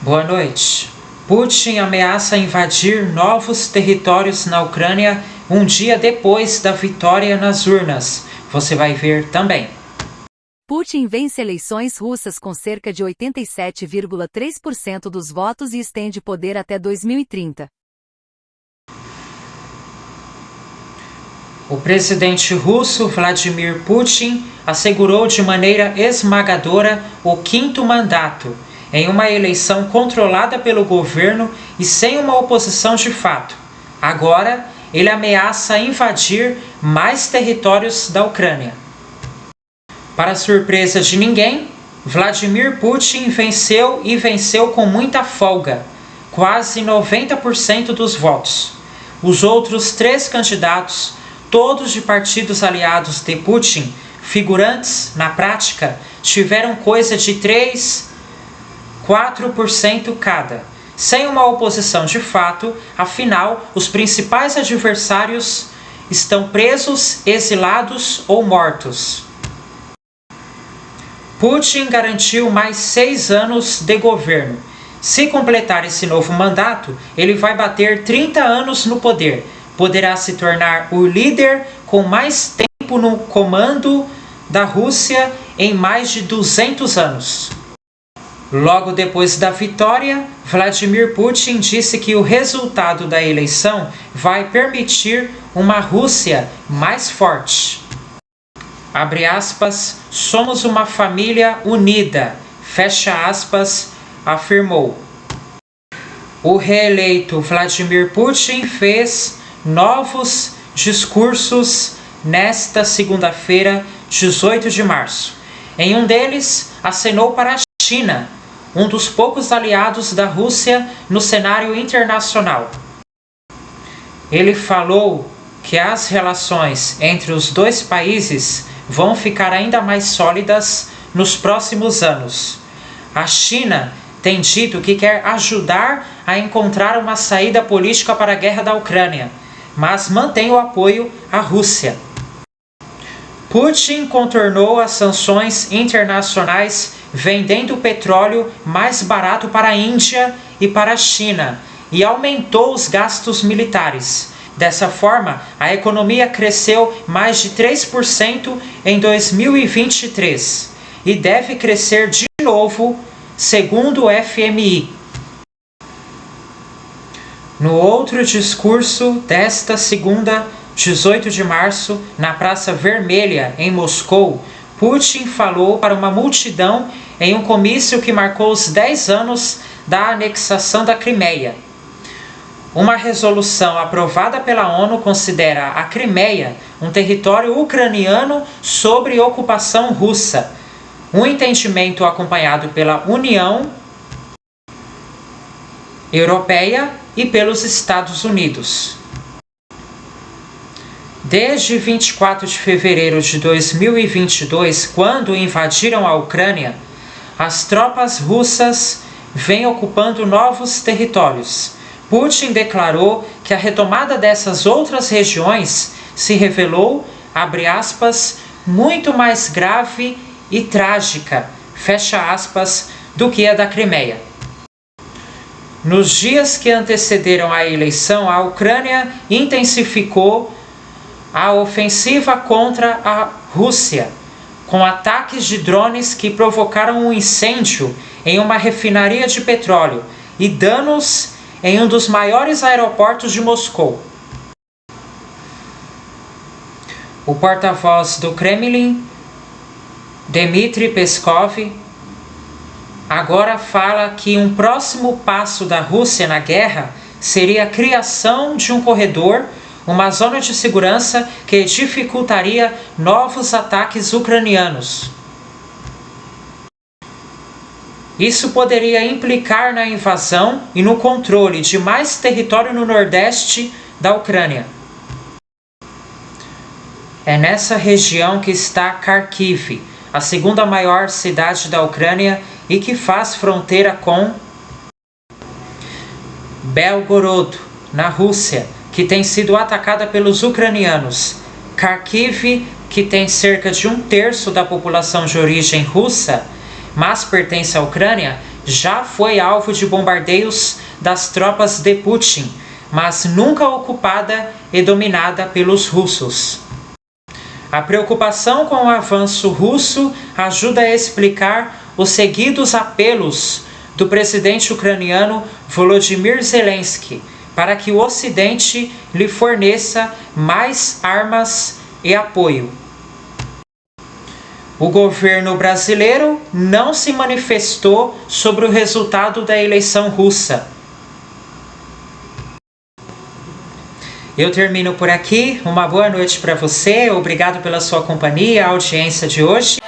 Boa noite. Putin ameaça invadir novos territórios na Ucrânia um dia depois da vitória nas urnas. Você vai ver também. Putin vence eleições russas com cerca de 87,3% dos votos e estende poder até 2030. O presidente russo Vladimir Putin assegurou de maneira esmagadora o quinto mandato, em uma eleição controlada pelo governo e sem uma oposição de fato. Agora, ele ameaça invadir mais territórios da Ucrânia. Para surpresa de ninguém, Vladimir Putin venceu com muita folga, quase 90% dos votos. Os outros três candidatos, todos de partidos aliados de Putin, figurantes, na prática, tiveram coisa de 4% cada, sem uma oposição de fato. Afinal, os principais adversários estão presos, exilados ou mortos. Putin garantiu mais 6 anos de governo. Se completar esse novo mandato, ele vai bater 30 anos no poder. Poderá se tornar o líder com mais tempo no comando da Rússia em mais de 200 anos. Logo depois da vitória, Vladimir Putin disse que o resultado da eleição vai permitir uma Rússia mais forte. Abre aspas, somos uma família unida, fecha aspas, afirmou. O reeleito Vladimir Putin fez novos discursos nesta segunda-feira, 18 de março. Em um deles, acenou para a China, um dos poucos aliados da Rússia no cenário internacional. Ele falou que as relações entre os dois países vão ficar ainda mais sólidas nos próximos anos. A China tem dito que quer ajudar a encontrar uma saída política para a guerra da Ucrânia, mas mantém o apoio à Rússia. Putin contornou as sanções internacionais vendendo petróleo mais barato para a Índia e para a China e aumentou os gastos militares. Dessa forma, a economia cresceu mais de 3% em 2023 e deve crescer de novo, segundo o FMI. No outro discurso desta segunda, 18 de março, na Praça Vermelha, em Moscou, Putin falou para uma multidão em um comício que marcou os 10 anos da anexação da Crimeia. Uma resolução aprovada pela ONU considera a Crimeia um território ucraniano sob ocupação russa. Um entendimento acompanhado pela União Europeia e pelos Estados Unidos. Desde 24 de fevereiro de 2022, quando invadiram a Ucrânia, as tropas russas vêm ocupando novos territórios. Putin declarou que a retomada dessas outras regiões se revelou, abre aspas, muito mais grave e trágica, fecha aspas, do que a da Crimeia. Nos dias que antecederam a eleição, a Ucrânia intensificou a ofensiva contra a Rússia, com ataques de drones que provocaram um incêndio em uma refinaria de petróleo e danos em um dos maiores aeroportos de Moscou. O porta-voz do Kremlin, Dmitry Peskov, agora fala que um próximo passo da Rússia na guerra seria a criação de um corredor, uma zona de segurança que dificultaria novos ataques ucranianos. Isso poderia implicar na invasão e no controle de mais território no nordeste da Ucrânia. É nessa região que está Kharkiv, a segunda maior cidade da Ucrânia e que faz fronteira com Belgorod, na Rússia, que tem sido atacada pelos ucranianos. Kharkiv, que tem cerca de 1/3 da população de origem russa, mas pertence à Ucrânia, já foi alvo de bombardeios das tropas de Putin, mas nunca ocupada e dominada pelos russos. A preocupação com o avanço russo ajuda a explicar os seguidos apelos do presidente ucraniano Volodymyr Zelensky para que o Ocidente lhe forneça mais armas e apoio. O governo brasileiro não se manifestou sobre o resultado da eleição russa. Eu termino por aqui. Uma boa noite para você. Obrigado pela sua companhia, a audiência de hoje.